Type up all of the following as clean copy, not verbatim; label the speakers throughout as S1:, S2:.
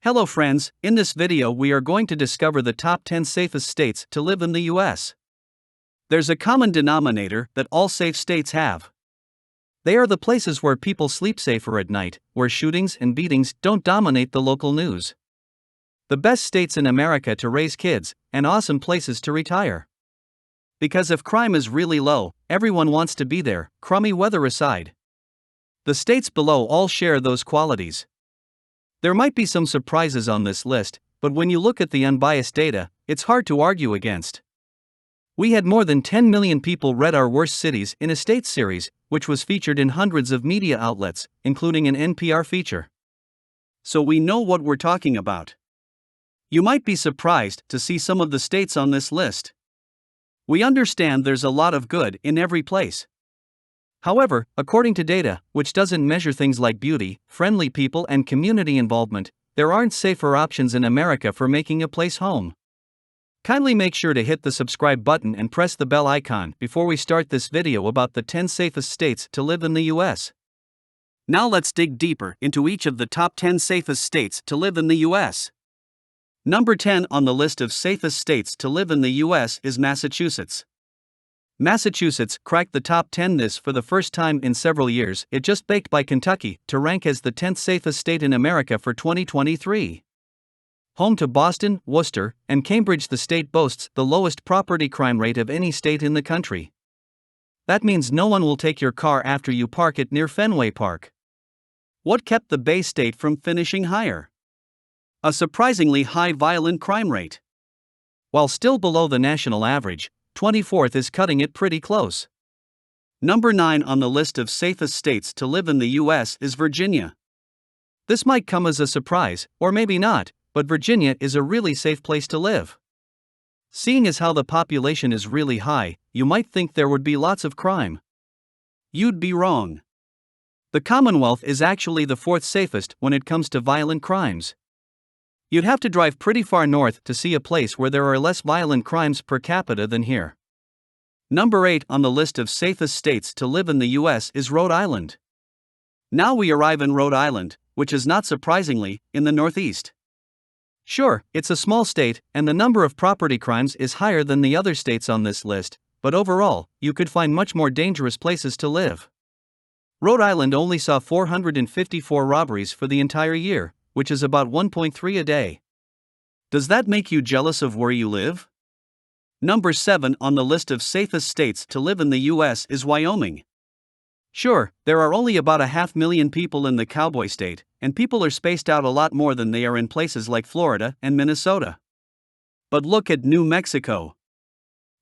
S1: Hello friends, in this video we are going to discover the top 10 safest states to live in the US. There's a common denominator that all safe states have. They are the places where people sleep safer at night, where shootings and beatings don't dominate the local news. The best states in America to raise kids, and awesome places to retire. Because if crime is really low, everyone wants to be there, crummy weather aside. The states below all share those qualities. There might be some surprises on this list, but when you look at the unbiased data, it's hard to argue against. We had more than 10 million people read our worst cities in a state series, which was featured in hundreds of media outlets, including an NPR feature. So we know what we're talking about. You might be surprised to see some of the states on this list. We understand there's a lot of good in every place. However, according to data, which doesn't measure things like beauty, friendly people, and community involvement, there aren't safer options in America for making a place home. Kindly make sure to hit the subscribe button and press the bell icon before we start this video about the 10 safest states to live in the US. Now let's dig deeper into each of the top 10 safest states to live in the US. Number 10 on the list of safest states to live in the US is Massachusetts. Massachusetts cracked the top 10 this for the first time in several years. It just baked by Kentucky to rank as the 10th safest state in America for 2023. Home to Boston, Worcester, and Cambridge, the state boasts the lowest property crime rate of any state in the country. That means no one will take your car after you park it near Fenway Park. What kept the Bay State from finishing higher? A surprisingly high violent crime rate. While still below the national average, 24th is cutting it pretty close. Number 9 on the list of safest states to live in the US is Virginia. This might come as a surprise, or maybe not, but Virginia is a really safe place to live. Seeing as how the population is really high, you might think there would be lots of crime. You'd be wrong. The Commonwealth is actually the 4th safest when it comes to violent crimes. You'd have to drive pretty far north to see a place where there are less violent crimes per capita than here. Number 8 on the list of safest states to live in the US is Rhode Island. Now we arrive in Rhode Island, which is not surprisingly, in the Northeast. Sure, it's a small state, and the number of property crimes is higher than the other states on this list, but overall, you could find much more dangerous places to live. Rhode Island only saw 454 robberies for the entire year, which is about 1.3 a day. Does that make you jealous of where you live? Number 7 on the list of safest states to live in the US is Wyoming. Sure, there are only about 500,000 people in the cowboy state, and people are spaced out a lot more than they are in places like Florida and Minnesota. But look at New Mexico.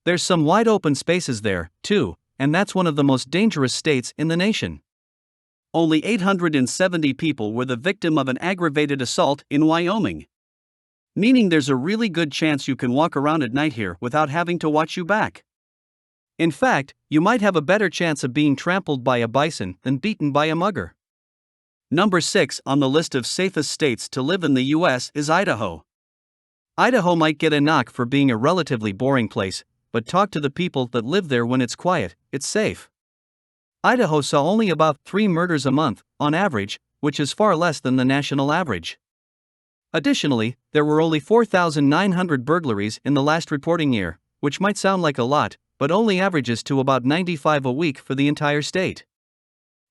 S1: There's some wide open spaces there, too, and that's one of the most dangerous states in the nation. Only 870 people were the victim of an aggravated assault in Wyoming. Meaning there's a really good chance you can walk around at night here without having to watch your back. In fact, you might have a better chance of being trampled by a bison than beaten by a mugger. Number 6 on the list of safest states to live in the US is Idaho. Idaho might get a knock for being a relatively boring place, but talk to the people that live there when it's quiet, it's safe. Idaho saw only about 3 murders a month, on average, which is far less than the national average. Additionally, there were only 4,900 burglaries in the last reporting year, which might sound like a lot, but only averages to about 95 a week for the entire state.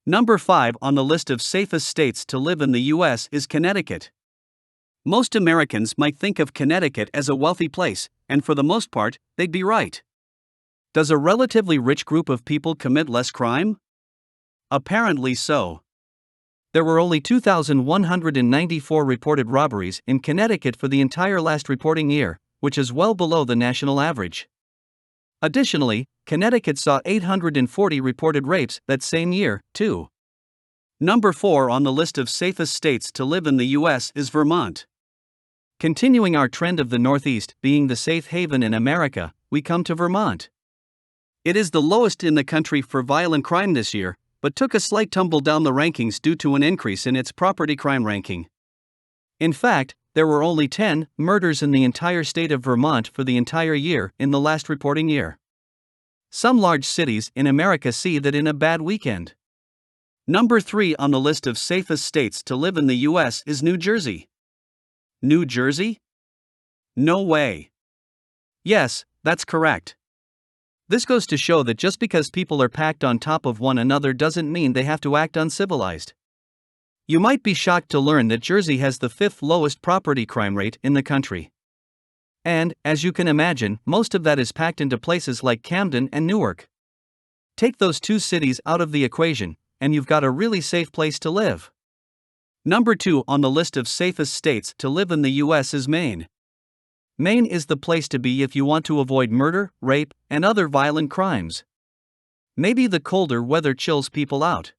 S1: Number 5 on the list of safest states to live in the US is Connecticut. Most Americans might think of Connecticut as a wealthy place, and for the most part, they'd be right. Does a relatively rich group of people commit less crime? Apparently so. There were only 2,194 reported robberies in Connecticut for the entire last reporting year, which is well below the national average. Additionally, Connecticut saw 840 reported rapes that same year, too. Number 4 on the list of safest states to live in the US is Vermont. Continuing our trend of the Northeast being the safe haven in America, we come to Vermont. It is the lowest in the country for violent crime this year, but took a slight tumble down the rankings due to an increase in its property crime ranking. In fact, there were only 10 murders in the entire state of Vermont for the entire year in the last reporting year. Some large cities in America see that in a bad weekend. Number 3 on the list of safest states to live in the US is New Jersey. New Jersey? No way. Yes, that's correct. This goes to show that just because people are packed on top of one another doesn't mean they have to act uncivilized. You might be shocked to learn that Jersey has the 5th lowest property crime rate in the country. And, as you can imagine, most of that is packed into places like Camden and Newark. Take those two cities out of the equation, and you've got a really safe place to live. Number 2 on the list of safest states to live in the US is Maine. Maine is the place to be if you want to avoid murder, rape, and other violent crimes. Maybe the colder weather chills people out.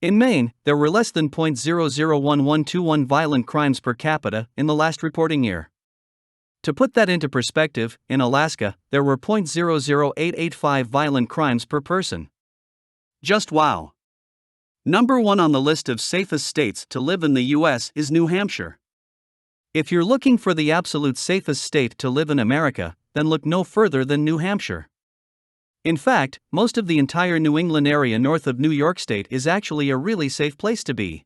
S1: In Maine, there were less than 0.001121 violent crimes per capita in the last reporting year. To put that into perspective, in Alaska, there were 0.00885 violent crimes per person. Just wow. Number 1 on the list of safest states to live in the US is New Hampshire. If you're looking for the absolute safest state to live in America, then look no further than New Hampshire. In fact, most of the entire New England area north of New York State is actually a really safe place to be.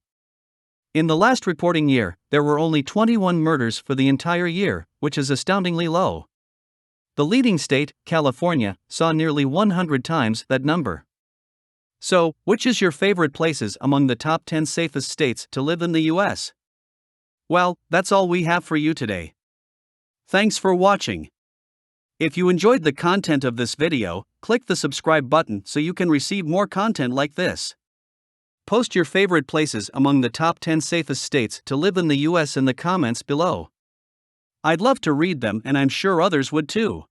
S1: In the last reporting year, there were only 21 murders for the entire year, which is astoundingly low. The leading state, California, saw nearly 100 times that number. So, which is your favorite places among the top 10 safest states to live in the US? Well, that's all we have for you today. Thanks for watching. If you enjoyed the content of this video, click the subscribe button so you can receive more content like this. Post your favorite places among the top 10 safest states to live in the US in the comments below. I'd love to read them, and I'm sure others would too.